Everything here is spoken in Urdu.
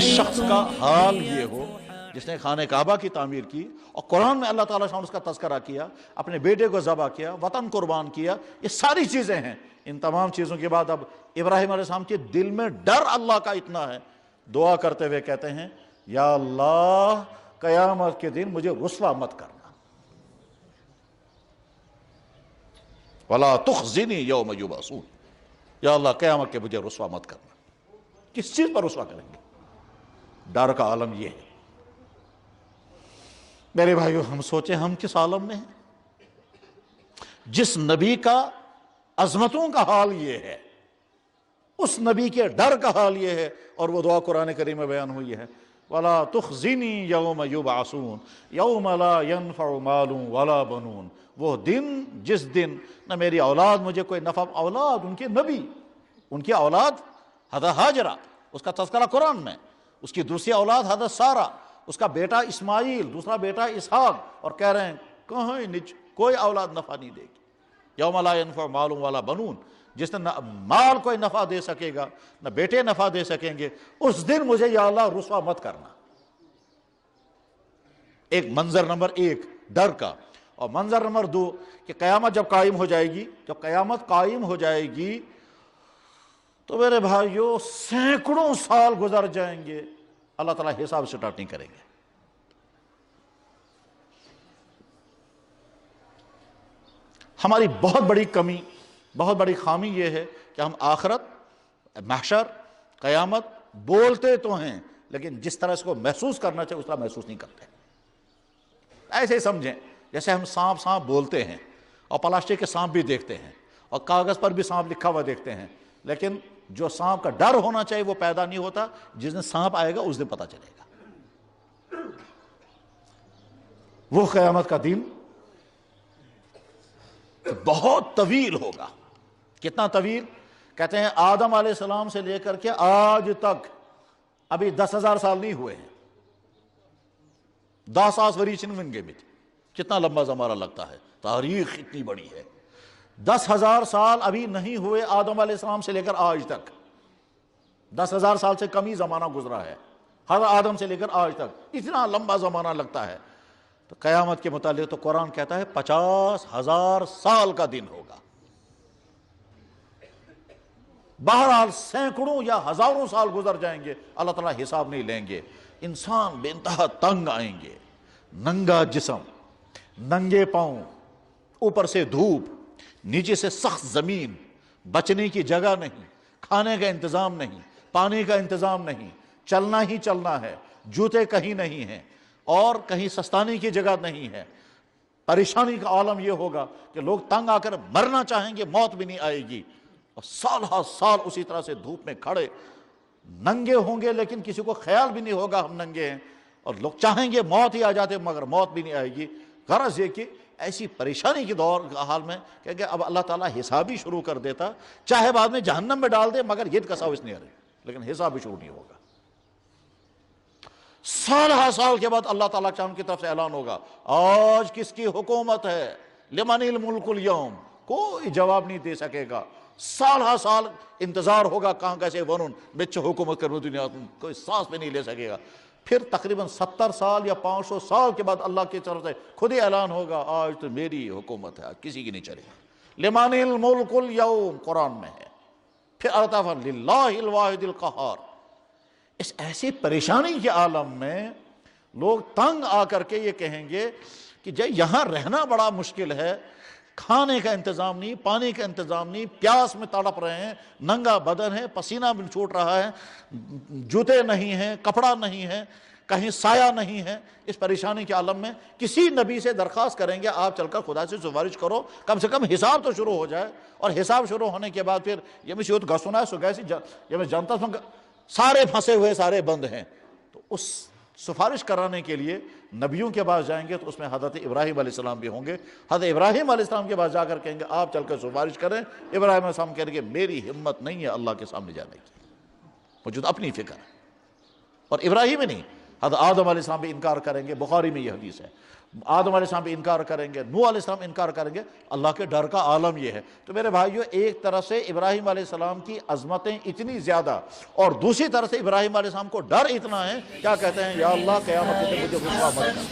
جس شخص کا حال یہ ہو جس نے خانہ کعبہ کی تعمیر کی اور قرآن میں اللہ تعالیٰ نے اس کا تذکرہ کیا، اپنے بیٹے کو ذبح کیا، وطن قربان کیا، یہ ساری چیزیں ہیں۔ ان تمام چیزوں کے بعد اب ابراہیم علیہ السلام کے دل میں ڈر اللہ کا اتنا ہے، دعا کرتے ہوئے کہتے ہیں یا اللہ قیامت کے دن مجھے رسوا مت کرنا، وَلَا تُخْزِنِي يَوْمَ يُبْعَثُونَ، یا اللہ قیامت کے مجھے رسوا مت کرنا۔ کس چیز پر رسوا کریں گے؟ ڈر کا عالم یہ ہے۔ میرے بھائیو، ہم سوچیں ہم کس عالم میں ہیں؟ جس نبی کا عظمتوں کا حال یہ ہے، اس نبی کے ڈر کا حال یہ ہے، اور وہ دعا قرآن کریم میں بیان ہوئی ہے وَلَا تُخْزِنِي يَوْمَ يُبْعَثُونَ يَوْمَ لَا يَنْفَعُ مَالٌ وَلَا بَنُونَ، وہ دن جس دن نہ میری اولاد مجھے کوئی نفع، اولاد ان کے نبی، ان کی اولاد حضرت ہاجرہ، اس کا تذکرہ قرآن میں، اس کی دوسری اولاد حضرت سارہ، اس کا بیٹا اسماعیل، دوسرا بیٹا اسحاق، اور کہہ رہے ہیں کہیں کوئی اولاد نفع نہیں دے گی۔ یوم لا ینفع مال ولا بنون، جس نے نہ مال کوئی نفع دے سکے گا نہ بیٹے نفع دے سکیں گے، اس دن مجھے یا اللہ رسوا مت کرنا۔ ایک منظر نمبر ایک ڈر کا، اور منظر نمبر دو کہ قیامت جب قائم ہو جائے گی، جب قیامت قائم ہو جائے گی تو میرے بھائیوں سینکڑوں سال گزر جائیں گے، اللہ تعالیٰ حساب سٹارٹ نہیں کریں گے۔ ہماری بہت بڑی کمی، بہت بڑی خامی یہ ہے کہ ہم آخرت، محشر، قیامت بولتے تو ہیں لیکن جس طرح اس کو محسوس کرنا چاہیے اس طرح محسوس نہیں کرتے۔ ایسے ہی سمجھیں جیسے ہم سانپ بولتے ہیں اور پلاسٹک کے سانپ بھی دیکھتے ہیں اور کاغذ پر بھی سانپ لکھا ہوا دیکھتے ہیں، لیکن جو سانپ کا ڈر ہونا چاہیے وہ پیدا نہیں ہوتا۔ جس دن سانپ آئے گا اس دن پتہ چلے گا۔ وہ قیامت کا دن بہت طویل ہوگا۔ کتنا طویل؟ کہتے ہیں آدم علیہ السلام سے لے کر کے آج تک ابھی 10,000 سال نہیں ہوئے ہیں۔ 10 وریچن ونگے بھی کتنا لمبا زمانہ لگتا ہے، تاریخ اتنی بڑی ہے۔ 10,000 سال ابھی نہیں ہوئے آدم علیہ السلام سے لے کر آج تک، 10,000 سال سے کم ہی زمانہ گزرا ہے حضرت آدم سے لے کر آج تک، اتنا لمبا زمانہ لگتا ہے۔ تو قیامت کے متعلق تو قرآن کہتا ہے 50,000 سال کا دن ہوگا۔ بہرحال سینکڑوں یا ہزاروں سال گزر جائیں گے، اللہ تعالیٰ حساب نہیں لیں گے۔ انسان بے انتہا تنگ آئیں گے، ننگا جسم، ننگے پاؤں، اوپر سے دھوپ، نیچے سے سخت زمین، بچنے کی جگہ نہیں، کھانے کا انتظام نہیں، پانی کا انتظام نہیں، چلنا ہی چلنا ہے، جوتے کہیں نہیں ہیں اور کہیں سستانے کی جگہ نہیں ہے۔ پریشانی کا عالم یہ ہوگا کہ لوگ تنگ آ کر مرنا چاہیں گے، موت بھی نہیں آئے گی، اور سال ہر سال اسی طرح سے دھوپ میں کھڑے ننگے ہوں گے، لیکن کسی کو خیال بھی نہیں ہوگا ہم ننگے ہیں، اور لوگ چاہیں گے موت ہی آ جاتے مگر موت بھی نہیں آئے گی۔ غرض یہ کہ ایسی پریشانی کے دور حال میں کہ اب اللہ تعالیٰ حساب ہی شروع کر دیتا، چاہے بعد میں جہنم میں ڈال دے مگر ید کساوس نہیں آ رہے، لیکن حساب بھی شروع نہیں ہوگا۔ سال ہر سال کے بعد اللہ تعالیٰ کی طرف سے اعلان ہوگا آج کس کی حکومت ہے، لمن الملک اليوم، کوئی جواب نہیں دے سکے گا۔ سال ہر سال انتظار ہوگا کہاں کیسے ورن بچ حکومت کرنے دنیا، کوئی سانس بھی نہیں لے سکے گا۔ پھر تقریباً 70 سال یا 500 سال کے بعد اللہ کی طرف سے خود ہی اعلان ہوگا آج تو میری حکومت ہے، آج کسی کی نہیں چلے گی۔ لمن الملک اليوم قرآن میں ہے۔ پھر اللہ تعالیٰ للہ الواحد القہار۔ اس ایسی پریشانی کے عالم میں لوگ تنگ آ کر کے یہ کہیں گے کہ یہاں رہنا بڑا مشکل ہے، کھانے کا انتظام نہیں، پانی کا انتظام نہیں، پیاس میں تڑپ رہے ہیں، ننگا بدن ہے، پسینہ بھی چھوٹ رہا ہے، جوتے نہیں ہیں، کپڑا نہیں ہے، کہیں سایہ نہیں ہے۔ اس پریشانی کے عالم میں کسی نبی سے درخواست کریں گے آپ چل کر خدا سے سفارش کرو، کم سے کم حساب تو شروع ہو جائے، اور حساب شروع ہونے کے بعد پھر یہ میں شیوت گسونا ہے سگیسی یہ میں جانتا ہوں سارے پھنسے ہوئے سارے بند ہیں۔ تو اس سفارش کرانے کے لیے نبیوں کے پاس جائیں گے تو اس میں حضرت ابراہیم علیہ السلام بھی ہوں گے۔ حضرت ابراہیم علیہ السلام کے پاس جا کر کہیں گے آپ چل کر سفارش کریں۔ ابراہیم علیہ السلام کہیں گے میری ہمت نہیں ہے اللہ کے سامنے جانے کی، موجود اپنی فکر ہے۔ اور ابراہیم ہی نہیں، حضرت آدم علیہ السلام بھی انکار کریں گے، بخاری میں یہ حدیث ہے، آدم علیہ السلام بھی انکار کریں گے، نوح علیہ السلام انکار کریں گے۔ اللہ کے ڈر کا عالم یہ ہے۔ تو میرے بھائیو، ایک طرح سے ابراہیم علیہ السلام کی عظمتیں اتنی زیادہ، اور دوسری طرح سے ابراہیم علیہ السلام کو ڈر اتنا ہے، کیا کہتے ہیں، یا اللہ قیامت کے دن مجھے رسوا مت کر۔